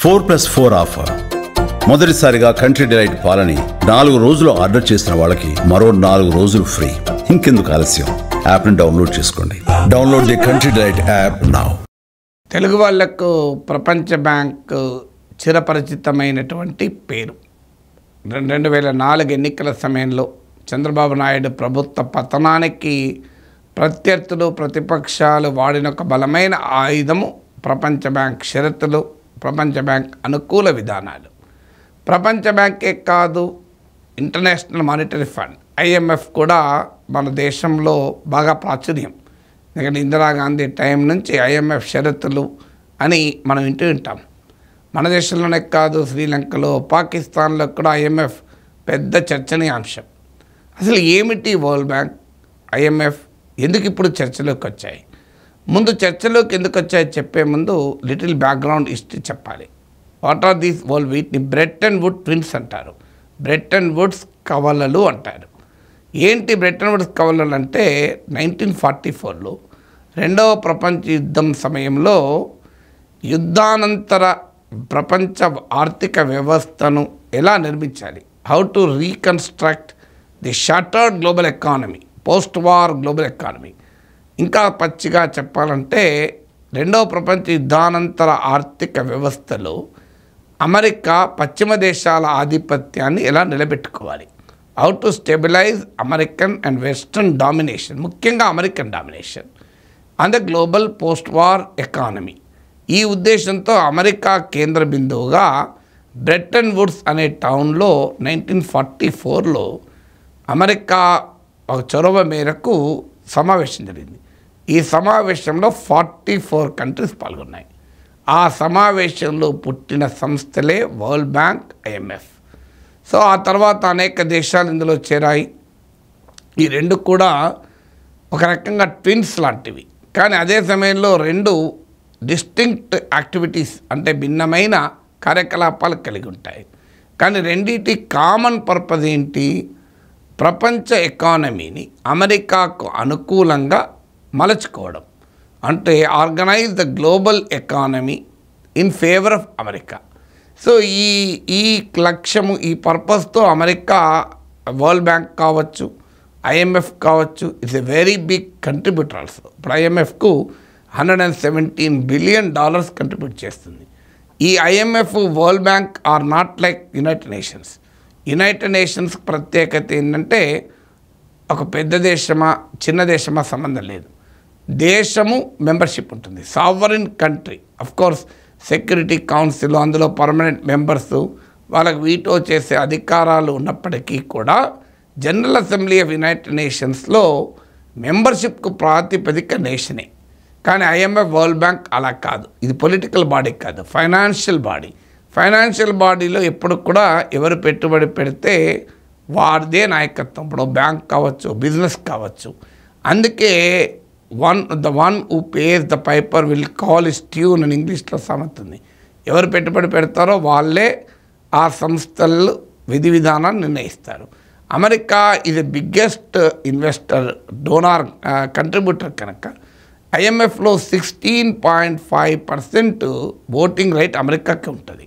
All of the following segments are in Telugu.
4+4 ఆఫర్. మొదటిసారిగా కంట్రీ డిలైట్ పాలని 4 రోజులు ఆర్డర్ చేసిన వాళ్ళకి మరో 4 రోజులు ఫ్రీ. ఇంకెందుకు ఆలస్యం, యాప్ని డౌన్లోడ్ చేసుకోండి. Download the country delight app now. Telugu వాళ్లకు ప్రపంచ బ్యాంక్ చిరపరిచితమైనటువంటి పేరు. 2004 ఎన్నికల సమయంలో చంద్రబాబు నాయుడు ప్రభుత్వ పతనానికి ప్రత్యర్థులు ప్రతిపక్షాలు వాడిన ఒక బలమైన ఆయుధము ప్రపంచ బ్యాంక్ షరతులు, ప్రపంచ బ్యాంక్ అనుకూల విధానాలు. ప్రపంచ బ్యాంకే కాదు, ఇంటర్నేషనల్ మానిటరీ ఫండ్ IMF కూడా మన దేశంలో బాగా ప్రాచుర్యం. ఎందుకంటే ఇందిరాగాంధీ టైం నుంచి IMF షరతులు అని మనం వింటూ ఉంటాం. మన దేశంలోనే కాదు, శ్రీలంకలో, పాకిస్తాన్లో కూడా IMF పెద్ద చర్చనీయాంశం. అసలు ఏమిటి వరల్డ్ బ్యాంక్, IMF ఎందుకు ఇప్పుడు చర్చలోకి వచ్చాయి? ముందు చర్చలోకి ఎందుకు వచ్చాయో చెప్పే ముందు లిటిల్ బ్యాక్గ్రౌండ్ హిస్టరీ చెప్పాలి. వాట్ ఆర్ దీస్ వరల్డ్, వీటిని బ్రెట్టన్ వుడ్ ట్విన్స్ అంటారు, బ్రెట్టన్ వుడ్స్ కవలలు అంటారు. ఏంటి బ్రెట్టన్ వుడ్స్ కవలలు అంటే 1944లో రెండవ ప్రపంచ యుద్ధం సమయంలో యుద్ధానంతర ప్రపంచ ఆర్థిక వ్యవస్థను ఎలా నిర్మించాలి, how to reconstruct the shattered global economy, post war global economy. ఇంకా పచ్చిగా చెప్పాలంటే రెండవ ప్రపంచ యుద్ధానంతర ఆర్థిక వ్యవస్థలో అమెరికా పశ్చిమ దేశాల ఆధిపత్యాన్ని ఎలా నిలబెట్టుకోవాలి, how to stabilize American and western domination, ముఖ్యంగా American domination on the global post war economy. ఈ ఉద్దేశంతో అమెరికా కేంద్ర బిందువుగా బ్రెట్టన్ వుడ్స్ అనే టౌన్లో 1944లో అమెరికా ఒక చొరవ మేరకు సమావేశం జరిగింది. ఈ సమావేశంలో 44 కంట్రీస్ పాల్గొన్నాయి. ఆ సమావేశంలో పుట్టిన సంస్థలే వరల్డ్ బ్యాంక్, IMF. సో ఆ తర్వాత అనేక దేశాలు ఇందులో చేరాయి. ఈ రెండు కూడా ఒక రకంగా ట్విన్స్ లాంటివి, కానీ అదే సమయంలో రెండు డిస్టింక్ట్ యాక్టివిటీస్ అంటే భిన్నమైన కార్యకలాపాలు కలిగి ఉంటాయి. కానీ రెండింటి కామన్ పర్పస్ ఏంటి? ప్రపంచ ఎకానమీని అమెరికాకు అనుకూలంగా మలచుకోవడం, అంటే organize the global economy in favour of America. So ఈ లక్ష్యము, ఈ పర్పస్తో అమెరికా వరల్డ్ బ్యాంక్ కావచ్చు, IMF కావచ్చు, it's a very big contributor also. ఇప్పుడు IMFకు $117 బిలియన్ కంట్రిబ్యూట్ చేస్తుంది. ఈ IMF, world bank are not like United Nations. United Nations ప్రత్యేకత ఏంటంటే ఒక పెద్ద దేశమా చిన్న దేశమా సంబంధం లేదు, దేశము మెంబర్షిప్ ఉంటుంది. Sovereign country, of course security council, అందులో పర్మనెంట్ మెంబర్స్, వాళ్ళకి వీటో చేసే అధికారాలు ఉన్నప్పటికీ కూడా జనరల్ అసెంబ్లీ ఆఫ్ యునైటెడ్ నేషన్స్లో మెంబర్షిప్కు ప్రాతిపదిక నేషనే. కానీ IMF, వరల్డ్ బ్యాంక్ అలా కాదు. ఇది పొలిటికల్ బాడీ కాదు, ఫైనాన్షియల్ బాడీ. ఫైనాన్షియల్ బాడీలో ఎప్పుడు కూడా ఎవరు పెట్టుబడి పెడితే వారిదే నాయకత్వం. ఇప్పుడు బ్యాంక్ కావచ్చు, బిజినెస్ కావచ్చు. అందుకే the one who pays the piper will call his tune అని ఇంగ్లీష్లో సామెత ఉంది. ఎవరు పెట్టుబడి పెడతారో వాళ్ళే ఆ సంస్థలు విధి విధానాన్ని నిర్ణయిస్తారు. అమెరికా ఇది బిగ్గెస్ట్ ఇన్వెస్టర్, డోనార్, కంట్రిబ్యూటర్ కనుక IMFలో 16.5% ఓటింగ్ రైట్ అమెరికాకి ఉంటుంది.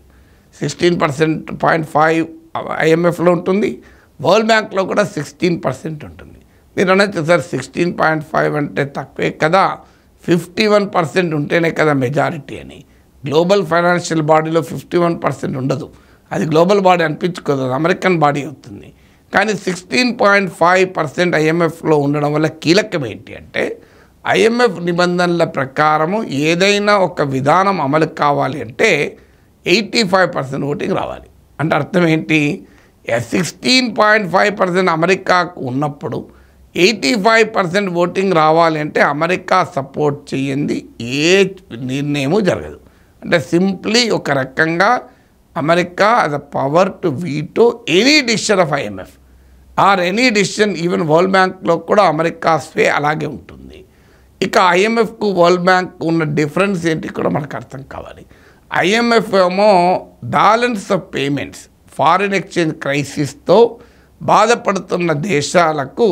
16.5% IMFలో ఉంటుంది, వరల్డ్ బ్యాంక్లో కూడా 16% ఉంటుంది. మీరు అనొచ్చు సార్ 16.5 అంటే తక్కువే కదా, 51% ఉంటేనే కదా మెజారిటీ అని. గ్లోబల్ ఫైనాన్షియల్ బాడీలో 51% ఉండదు, అది గ్లోబల్ బాడీ అనిపించుకోదు, అమెరికన్ బాడీ అవుతుంది. కానీ 16.5% IMFలో ఉండడం వల్ల కీలకం ఏంటి అంటే IMF నిబంధనల ప్రకారము ఏదైనా ఒక విధానం అమలు కావాలి అంటే 85% ఓటింగ్ రావాలి. అంటే అర్థం ఏంటి? 16.5% అమెరికాకు ఉన్నప్పుడు 85% ఓటింగ్ రావాలి అంటే అమెరికా సపోర్ట్ చేయండి ఏ నిర్ణయము జరగదు. అంటే సింప్లీ ఒక రకంగా అమెరికా అది power to veto any decision of IMF or any decision. Even world బ్యాంక్లో కూడా అమెరికా స్వే అలాగే ఉంటుంది. ఇక IMFకు వరల్డ్ బ్యాంక్ ఉన్న డిఫరెన్స్ ఏంటి కూడా మనకు అర్థం కావాలి. IMF ఏమో balance of payments, foreign exchange క్రైసిస్తో బాధపడుతున్న దేశాలకు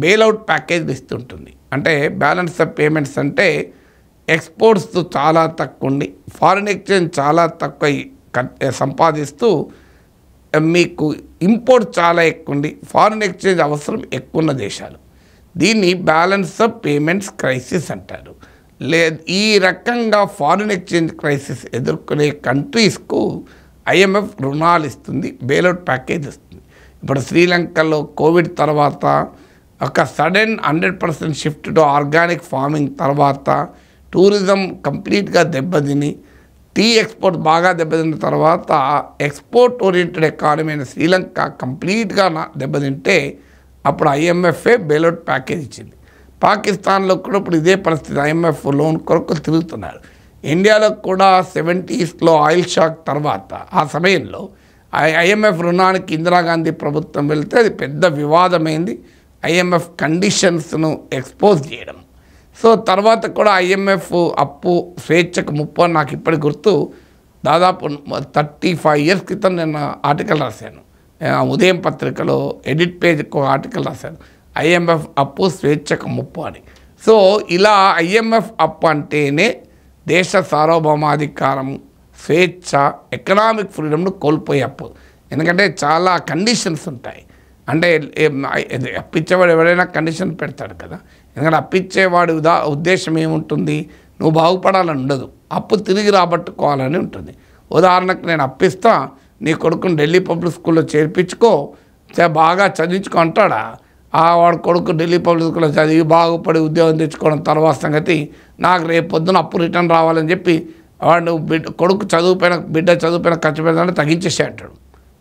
బెయిల్అవుట్ ప్యాకేజ్ ఇస్తుంటుంది. అంటే బ్యాలెన్స్ ఆఫ్ పేమెంట్స్ అంటే ఎక్స్పోర్ట్స్ చాలా తక్కువ ఉండి ఫారిన్ ఎక్స్చేంజ్ చాలా తక్కువ సంపాదిస్తూ మీకు ఇంపోర్ట్ చాలా ఎక్కువ ఉండి ఫారిన్ ఎక్స్చేంజ్ అవసరం ఎక్కువ ఉన్న దేశాలు. దీన్ని బ్యాలెన్స్ ఆఫ్ పేమెంట్స్ క్రైసిస్ అంటారు. ఈ రకంగా ఫారిన్ ఎక్స్చేంజ్ క్రైసిస్ ఎదుర్కొనే కంట్రీస్కు ఐఎంఎఫ్ రుణాలు ఇస్తుంది, బెయిల్అవుట్ ప్యాకేజ్ ఇస్తుంది. ఇప్పుడు శ్రీలంకలో కోవిడ్ తర్వాత ఒక sudden 100% shift to organic farming తర్వాత టూరిజం కంప్లీట్గా దెబ్బతిని టీ ఎక్స్పోర్ట్ బాగా దెబ్బతిన్న తర్వాత ఎక్స్పోర్ట్ ఓరియంటెడ్ ఎకానమీ అయిన శ్రీలంక కంప్లీట్గా దెబ్బతింటే అప్పుడు ఐఎంఎఫ్ఏ బెయిల్అవుట్ ప్యాకేజ్ ఇచ్చింది. పాకిస్తాన్లో కూడా ఇప్పుడు ఇదే పరిస్థితి, ఐఎంఎఫ్ లోన్ కొరకు తిరుగుతున్నారు. ఇండియాలో కూడా 70s ఆయిల్ షాక్ తర్వాత ఆ సమయంలో ఐఎంఎఫ్ రుణానికి ఇందిరాగాంధీ ప్రభుత్వం వెళ్తే అది పెద్ద వివాదమైంది, ఐఎంఎఫ్ కండిషన్స్ను ఎక్స్పోజ్ చేయడం. సో తర్వాత కూడా ఐఎంఎఫ్ అప్పు స్వేచ్ఛకు ముప్పు అని నాకు ఇప్పటికి గుర్తు. దాదాపు 35 years క్రితం నేను ఆర్టికల్ రాశాను, ఉదయం పత్రికలో ఎడిట్ పేజ్కి ఒక ఆర్టికల్ రాశాను, ఐఎంఎఫ్ అప్పు స్వేచ్ఛకు ముప్పు అని. సో ఇలా ఐఎంఎఫ్ అప్పు అంటేనే దేశ సార్వభౌమాధికారం, స్వేచ్ఛ, ఎకనామిక్ ఫ్రీడమ్ను కోల్పోయే అప్పు. ఎందుకంటే చాలా కండిషన్స్ ఉంటాయి. అంటే అప్పిచ్చేవాడు ఎవరైనా కండిషన్ పెడతాడు కదా. ఎందుకంటే అప్పిచ్చేవాడి ఉద్దేశం ఏముంటుంది, నువ్వు బాగుపడాలని ఉండదు, అప్పు తిరిగి రాబట్టుకోవాలని ఉంటుంది. ఉదాహరణకు నేను అప్పిస్తా, నీ కొడుకుని ఢిల్లీ పబ్లిక్ స్కూల్లో చేర్పించుకో, బాగా చదివించుకో అంటాడా? వాడు కొడుకు ఢిల్లీ పబ్లిక్ స్కూల్లో చదివి బాగుపడి ఉద్యోగం తెచ్చుకోవడం తర్వాత సంగతి, నాకు రేపు పొద్దున అప్పు రిటర్న్ రావాలని చెప్పి వాడు కొడుకు చదువుపైన బిడ్డ చదువుపైన ఖర్చు పెడతానంటే తగ్గించేసే అంటాడు,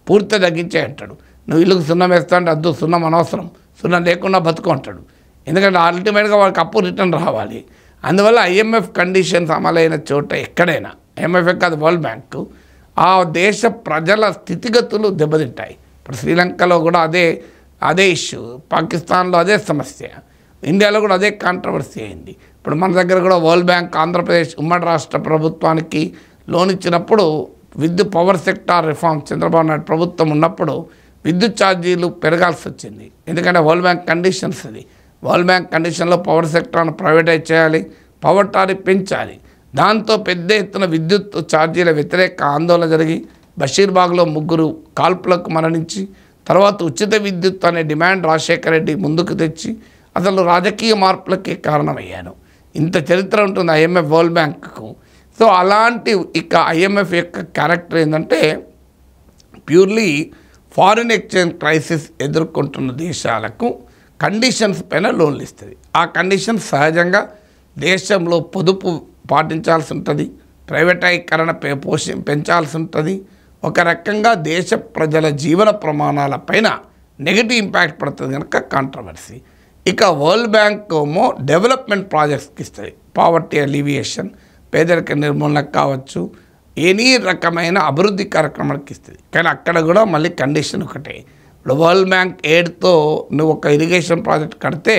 పూర్తిగా తగ్గించే అంటాడు. నువ్వు ఇల్లుకు సున్నం వేస్తా అంటే అద్దు, సున్నం అనవసరం, సున్నం లేకుండా బతుకు అంటాడు. ఎందుకంటే అల్టిమేట్గా వాడికి అప్పు రిటర్న్ రావాలి. అందువల్ల ఐఎంఎఫ్ కండిషన్స్ అమలైన చోట ఎక్కడైనా, ఐఎంఎఫ్ కాదు వరల్డ్ బ్యాంకు, ఆ దేశ ప్రజల స్థితిగతులు దెబ్బతింటాయి. ఇప్పుడు శ్రీలంకలో కూడా అదే ఇష్యూ, పాకిస్తాన్లో అదే సమస్య, ఇండియాలో కూడా అదే కాంట్రవర్సీ అయింది. ఇప్పుడు మన దగ్గర కూడా వరల్డ్ బ్యాంక్ ఆంధ్రప్రదేశ్ ఉమ్మడి రాష్ట్ర ప్రభుత్వానికి లోన్ ఇచ్చినప్పుడు power sector reform Chandrababu Naidu ప్రభుత్వం ఉన్నప్పుడు విద్యుత్ ఛార్జీలు పెరగాల్సి వచ్చింది. ఎందుకంటే వరల్డ్ బ్యాంక్ కండిషన్స్ అది. వరల్డ్ బ్యాంక్ కండిషన్లో పవర్ సెక్టార్ను ప్రైవేటైజ్ చేయాలి, పవర్ టారిఫ్ పెంచాలి. దాంతో పెద్ద ఎత్తున విద్యుత్ ఛార్జీల వ్యతిరేక ఆందోళన జరిగి బషీర్బాగ్లో 3 కాల్పులకు మరణించి తర్వాత ఉచిత విద్యుత్ అనే డిమాండ్ రాజశేఖర రెడ్డి ముందుకు తెచ్చి అసలు రాజకీయ మార్పులకే కారణమయ్యాను. ఇంత చరిత్ర ఉంటుంది ఐఎంఎఫ్ వరల్డ్ బ్యాంక్కు. సో అలాంటి ఇక ఐఎంఎఫ్ యొక్క క్యారెక్టర్ ఏంటంటే ప్యూర్లీ ఫారిన్ ఎక్స్చేంజ్ క్రైసిస్ ఎదుర్కొంటున్న దేశాలకు కండిషన్స్ పైన లోన్లు ఇస్తుంది. ఆ కండిషన్స్ సహజంగా దేశంలో పొదుపు పాటించాల్సి ఉంటుంది, ప్రైవేటీకరణ పెంచాల్సి ఉంటుంది. ఒక రకంగా దేశ ప్రజల జీవన ప్రమాణాల పైన నెగిటివ్ ఇంపాక్ట్ పడుతుంది కనుక కాంట్రవర్సీ. ఇక వరల్డ్ బ్యాంక్ ఏమో డెవలప్మెంట్ ప్రాజెక్ట్స్కి ఇస్తుంది, పావర్టీ అలివియేషన్, పేదరిక నిర్మూలనకు కావచ్చు, ఎనీ రకమైన అభివృద్ధి కార్యక్రమానికి ఇస్తుంది. కానీ అక్కడ కూడా మళ్ళీ కండిషన్ ఒకటే. ఇప్పుడు వరల్డ్ బ్యాంక్ ఎయిడ్తో నువ్వు ఒక ఇరిగేషన్ ప్రాజెక్ట్ కడితే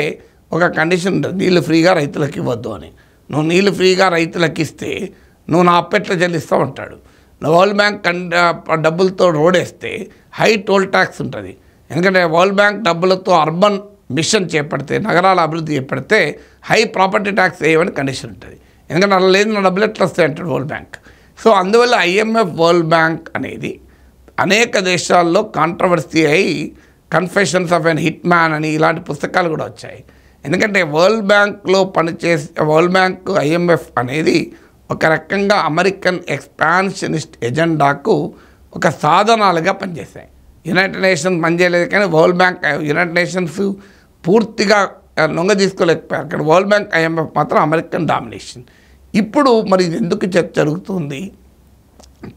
ఒక కండిషన్ ఉంటుంది, నీళ్ళు ఫ్రీగా రైతులకు ఇవ్వద్దు అని. నువ్వు నీళ్ళు ఫ్రీగా రైతులకు ఇస్తే నువ్వు నా అప్పెట్ల చెల్లిస్తావు అంటాడు. వరల్డ్ బ్యాంక్ డబ్బులతో రోడ్ వేస్తే హై టోల్ ట్యాక్స్ ఉంటుంది. ఎందుకంటే వరల్డ్ బ్యాంక్ డబ్బులతో అర్బన్ మిషన్ చేపడితే, నగరాల అభివృద్ధి చేపడితే హై ప్రాపర్టీ ట్యాక్స్ వేయమని కండిషన్ ఉంటుంది. ఎందుకంటే అలా లేదు, నా డబ్బులు ఎట్లా వస్తాయి అంటాడు వరల్డ్ బ్యాంక్. సో అందువల్ల ఐఎంఎఫ్ వరల్డ్ బ్యాంక్ అనేది అనేక దేశాల్లో కాంట్రవర్సీ అయి confessions of an hit man అని ఇలాంటి పుస్తకాలు కూడా వచ్చాయి. ఎందుకంటే వరల్డ్ బ్యాంక్లో పనిచేసే వరల్డ్ బ్యాంక్ ఐఎంఎఫ్ అనేది ఒక రకంగా అమెరికన్ ఎక్స్పాన్షనిస్ట్ ఎజెండాకు ఒక సాధనాలుగా పనిచేశాయి. యునైటెడ్ నేషన్స్ పనిచేయలేదు, కానీ వరల్డ్ బ్యాంక్ యునైటెడ్ నేషన్స్ పూర్తిగా లొంగ తీసుకోలేకపోయారు. కానీ వరల్డ్ బ్యాంక్ ఐఎంఎఫ్ మాత్రం అమెరికన్ డామినేషన్. ఇప్పుడు మరి ఇది ఎందుకు చర్చ జరుగుతుంది?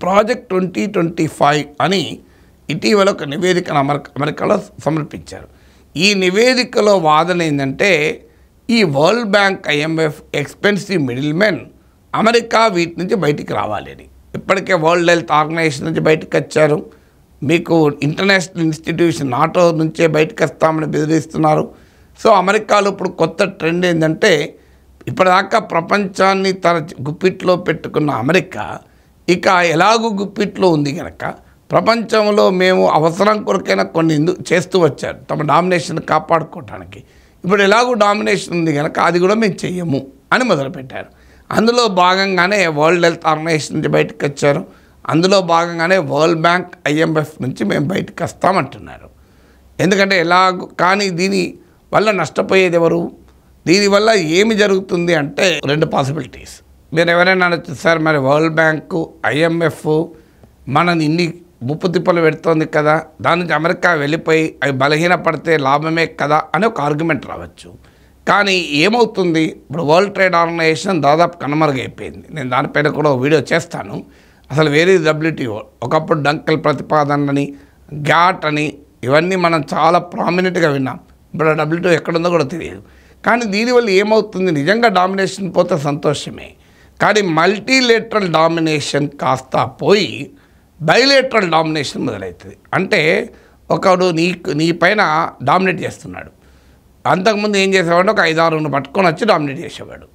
ప్రాజెక్ట్ 2025 అని ఇటీవల ఒక నివేదికను అమెరికాలో సమర్పించారు. ఈ నివేదికలో వాదన ఏంటంటే ఈ world bank IMF expensive middle men America వీటి నుంచి బయటికి రావాలి అని. ఇప్పటికే వరల్డ్ హెల్త్ ఆర్గనైజేషన్ నుంచి బయటకు వచ్చారు, మీకు ఇంటర్నేషనల్ ఇన్స్టిట్యూషన్ నాటో నుంచే బయటకు వస్తామని బెదిరిస్తున్నారు. సో అమెరికాలో ఇప్పుడు కొత్త ట్రెండ్ ఏంటంటే ఇప్పటిదాకా ప్రపంచాన్ని తన గుప్పిట్లో పెట్టుకున్న అమెరికా ఇక ఎలాగూ గుప్పిట్లో ఉంది కనుక ప్రపంచంలో మేము అవసరం కొరకైనా కొన్ని చేస్తూ వచ్చారు తమ డామినేషన్ కాపాడుకోవటానికి. ఇప్పుడు ఎలాగూ డామినేషన్ ఉంది కనుక అది కూడా మేము చెయ్యము అని మొదలుపెట్టారు. అందులో భాగంగానే వరల్డ్ హెల్త్ ఆర్గనైజేషన్ నుంచి బయటకు వచ్చారు. అందులో భాగంగానే వరల్డ్ బ్యాంక్, IMF నుంచి మేము బయటకు వస్తామంటున్నారు. ఎందుకంటే కానీ దీని వల్ల నష్టపోయేది ఎవరు? దీనివల్ల ఏమి జరుగుతుంది అంటే 2 పాసిబిలిటీస్. మీరు ఎవరైనా అనొచ్చు, సార్ మరి వరల్డ్ బ్యాంకు, IMF మనని ఇన్ని ముప్పు తిప్పలు పెడుతోంది కదా, దాని నుంచి అమెరికా వెళ్ళిపోయి అవి బలహీనపడితే లాభమే కదా అని ఒక ఆర్గ్యుమెంట్ రావచ్చు. కానీ ఏమవుతుంది, ఇప్పుడు వరల్డ్ ట్రేడ్ ఆర్గనైజేషన్ దాదాపు కనుమరుగైపోయింది. నేను దానిపైన కూడా ఒక వీడియో చేస్తాను. అసలు వేరే WTO, ఒకప్పుడు డంకల్ ప్రతిపాదనని, గ్యాట్ అని ఇవన్నీ మనం చాలా ప్రామినెంట్గా విన్నాం. ఇప్పుడు WTO ఎక్కడుందో కూడా తెలియదు. కానీ దీనివల్ల ఏమవుతుంది, నిజంగా డామినేషన్ పోతే సంతోషమే, కానీ మల్టీలేటరల్ డామినేషన్ కాస్త పోయి బైలేటరల్ డామినేషన్ మొదలవుతుంది. అంటే ఒకడు నీ పైన డామినేట్ చేస్తున్నాడు. అంతకుముందు ఏం చేసేవాడు, ఒక 5-6 పట్టుకొని వచ్చి డామినేట్ చేసేవాడు.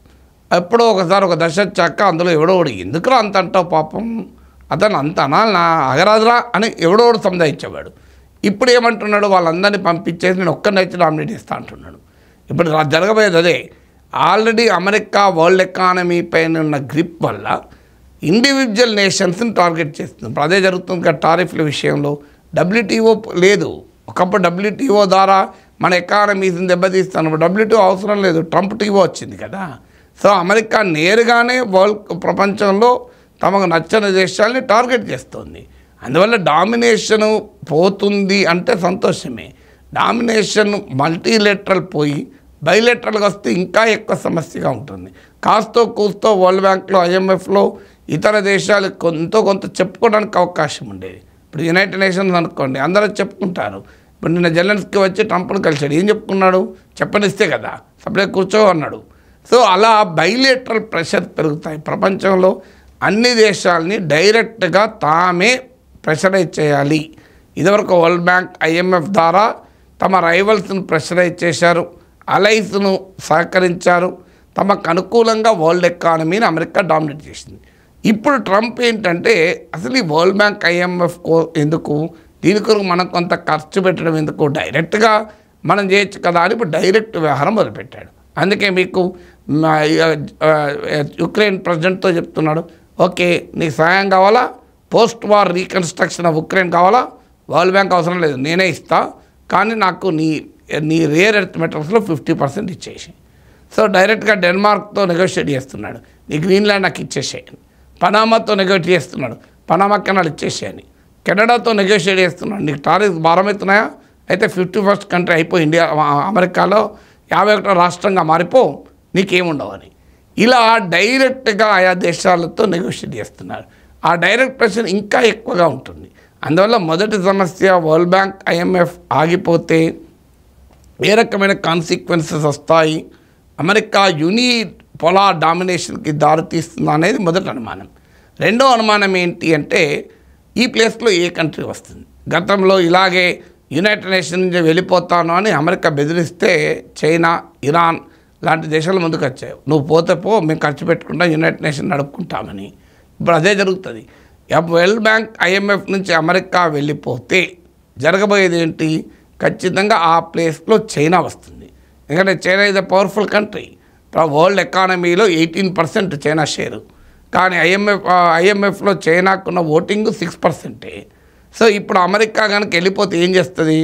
ఎప్పుడో ఒకసారి ఒక దశ వచ్చాక అందులో ఎవడోడు ఎందుకురా అంత అంటావు, పాపం అతను అంత అనాలనా, అగరాదురా అని ఎవడోడు సంధాయించేవాడు. ఇప్పుడు ఏమంటున్నాడు, వాళ్ళందరినీ పంపించేసి నేను ఒక్కరిని వచ్చి డామినేట్ చేస్తా అంటున్నాడు. ఇప్పుడు జరగబోయేది అదే. ఆల్రెడీ అమెరికా వరల్డ్ ఎకానమీ పైన ఉన్న గ్రిప్ వల్ల ఇండివిజువల్ నేషన్స్ని టార్గెట్ చేస్తుంది. ఇప్పుడు అదే జరుగుతుంది కదా టారిఫ్ల విషయంలో. WTO లేదు, ఒకప్పుడు WTO ద్వారా మన ఎకానమీస్ని దెబ్బతీస్తాను. WTO అవసరం లేదు, ట్రంప్ టీవో వచ్చింది కదా. సో అమెరికా నేరుగానే ప్రపంచంలో తమకు నచ్చని దేశాలని టార్గెట్ చేస్తుంది. అందువల్ల డామినేషను పోతుంది అంటే సంతోషమే. డామినేషన్ మల్టీలేటరల్ పోయి బైలేటరల్గా వస్తే ఇంకా ఎక్కువ సమస్యగా ఉంటుంది. కాస్తో కూస్తో వరల్డ్ బ్యాంక్లో, IMFలో ఇతర దేశాలు కొంత చెప్పుకోవడానికి అవకాశం ఉండేది. ఇప్పుడు యునైటెడ్ నేషన్స్ అనుకోండి, అందరూ చెప్పుకుంటారు. ఇప్పుడు నిన్న జెలెన్స్కీ వచ్చి ట్రంప్ను కలిశాడు, ఏం చెప్పుకున్నాడు, చెప్పనిస్తే కదా సపరేట్ కూర్చో అన్నాడు. సో అలా బైలేటరల్ ప్రెషర్ పెరుగుతాయి. ప్రపంచంలో అన్ని దేశాలని డైరెక్ట్గా తామే ప్రెషరైజ్ చేయాలి. ఇదివరకు వరల్డ్ బ్యాంక్, IMF ద్వారా తమ రైవల్స్ను ప్రెషరైజ్ చేశారు, అలైస్ను సహకరించారు, తమకు అనుకూలంగా వరల్డ్ ఎకానమీని అమెరికా డామినేట్ చేసింది. ఇప్పుడు ట్రంప్ ఏంటంటే అసలు ఈ వరల్డ్ బ్యాంక్, IMF ఎందుకు, దీని కొరకు మనం కొంత ఖర్చు పెట్టడం ఎందుకు, డైరెక్ట్గా మనం చేయొచ్చు కదా అని ఇప్పుడు డైరెక్ట్ వ్యవహారం మొదలుపెట్టాడు. అందుకే మీకు యుక్రెయిన్ ప్రెసిడెంట్తో చెప్తున్నాడు, ఓకే నీకు సహాయం కావాలా, post war reconstruction of Ukraine కావాలా, వరల్డ్ బ్యాంక్ అవసరం లేదు, నేనే ఇస్తా, కానీ నాకు నీ రేర్ ఎర్త్ మెటల్స్లో 50% ఇచ్చేసి. సో డైరెక్ట్గా డెన్మార్క్తో నెగోషియేట్ చేస్తున్నాడు, నీ గ్రీన్లాండ్ నాకు ఇచ్చేసేయని. పనామాతో నెగోషియేట్ చేస్తున్నాడు, పనామా కెనాల్ ఇచ్చేసేయని. కెనడాతో నెగోషియేట్ చేస్తున్నాడు, నీకు టారిఫ్ భారం అవుతున్నాయా, అయితే 51st కంట్రీ అయిపోయి ఇండియా, అమెరికాలో 51వ రాష్ట్రంగా మారిపో, నీకేముండవని. ఇలా డైరెక్ట్గా ఆయా దేశాలతో నెగోషియేట్ చేస్తున్నారు. ఆ డైరెక్ట్ ప్రెషర్ ఇంకా ఎక్కువగా ఉంటుంది. అందువల్ల మొదటి సమస్య, వరల్డ్ బ్యాంక్, IMF ఆగిపోతే ఏ రకమైన కాన్సిక్వెన్సెస్ వస్తాయి, అమెరికా యూనిపోలార్ డామినేషన్కి దారితీస్తుందా అనేది మొదటి అనుమానం. రెండో అనుమానం ఏంటి అంటే ఈ ప్లేస్లో ఏ కంట్రీ వస్తుంది. గతంలో ఇలాగే యునైటెడ్ నేషన్ నుంచి వెళ్ళిపోతాను అని అమెరికా బెదిరిస్తే చైనా, ఇరాన్ లాంటి దేశాలు ముందుకు వచ్చాయి, నువ్వు పోతే పో, మేము ఖర్చు పెట్టుకుంటా, యునైటెడ్ నేషన్ నడుపుకుంటామని. ఇప్పుడు అదే జరుగుతుంది. వరల్డ్ బ్యాంక్, IMF నుంచి అమెరికా వెళ్ళిపోతే జరగబోయేది ఏంటి, ఖచ్చితంగా ఆ ప్లేస్లో చైనా వస్తుంది. ఎందుకంటే China is a powerful country. World ఎకానమీలో 18% చైనా షేరు, కానీ IMFలో చైనాకున్న ఓటింగ్ 6%. సో ఇప్పుడు అమెరికా కనుక వెళ్ళిపోతే ఏం చేస్తుంది,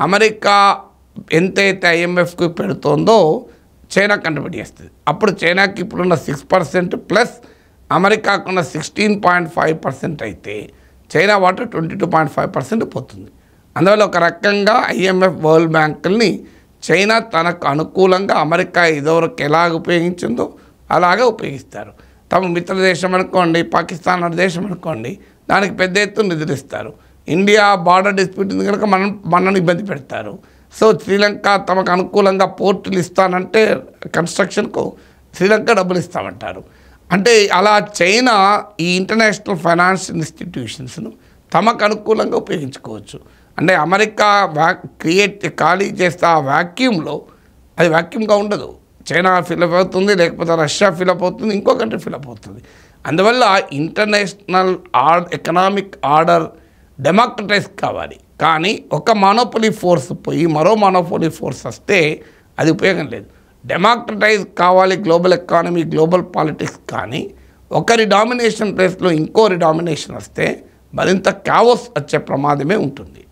అమెరికా ఎంతైతే IMFకి పెడుతోందో చైనా కంట్రిబ్యూట్ చేస్తుంది. అప్పుడు చైనాకి ఇప్పుడున్న 6% ప్లస్ అమెరికాకున్న 16.5% అయితే చైనా వాటర్ 22.5% పోతుంది. అందువల్ల ఒక రకంగా IMF, వరల్డ్ బ్యాంకుల్ని చైనా తనకు అనుకూలంగా అమెరికా ఇదివరకు ఎలాగ ఉపయోగించిందో అలాగే ఉపయోగిస్తారు. తమ మిత్ర దేశం అనుకోండి, పాకిస్తాన్ అనే దేశం అనుకోండి, దానికి పెద్ద ఎత్తున నిధులిస్తారు. ఇండియా బార్డర్ డిస్ప్యూట్ ఉంది కనుక మనల్ని ఇబ్బంది పెడతారు. సో శ్రీలంక తమకు అనుకూలంగా పోర్టులు ఇస్తానంటే కన్స్ట్రక్షన్కు శ్రీలంక డబ్బులు ఇస్తామంటారు. అంటే అలా చైనా ఈ ఇంటర్నేషనల్ ఫైనాన్షియల్ ఇన్స్టిట్యూషన్స్ను తమకు అనుకూలంగా ఉపయోగించుకోవచ్చు. అంటే అమెరికా ఖాళీ చేస్తే ఆ వ్యాక్యూమ్లో అది వ్యాక్యూమ్గా ఉండదు. చైనా ఫిలప్ అవుతుంది, లేకపోతే రష్యా ఫిలప్ అవుతుంది, ఇంకో కంట్రీ ఫిలప్ అవుతుంది. అందువల్ల ఇంటర్నేషనల్ ఎకనామిక్ ఆర్డర్ డెమోక్రటైజ్ కావాలి. కానీ ఒక మానోపొలీ ఫోర్స్ పోయి మరో మానోపొలీ ఫోర్స్ వస్తే అది ఉపయోగం లేదు. డెమోక్రటైజ్ కావాలి గ్లోబల్ ఎకానమీ, గ్లోబల్ పాలిటిక్స్, కానీ ఒకరి డామినేషన్ ప్లేస్లో ఇంకోరి డామినేషన్ వస్తే మరింత క్యావోస్ వచ్చే ప్రమాదమే ఉంటుంది.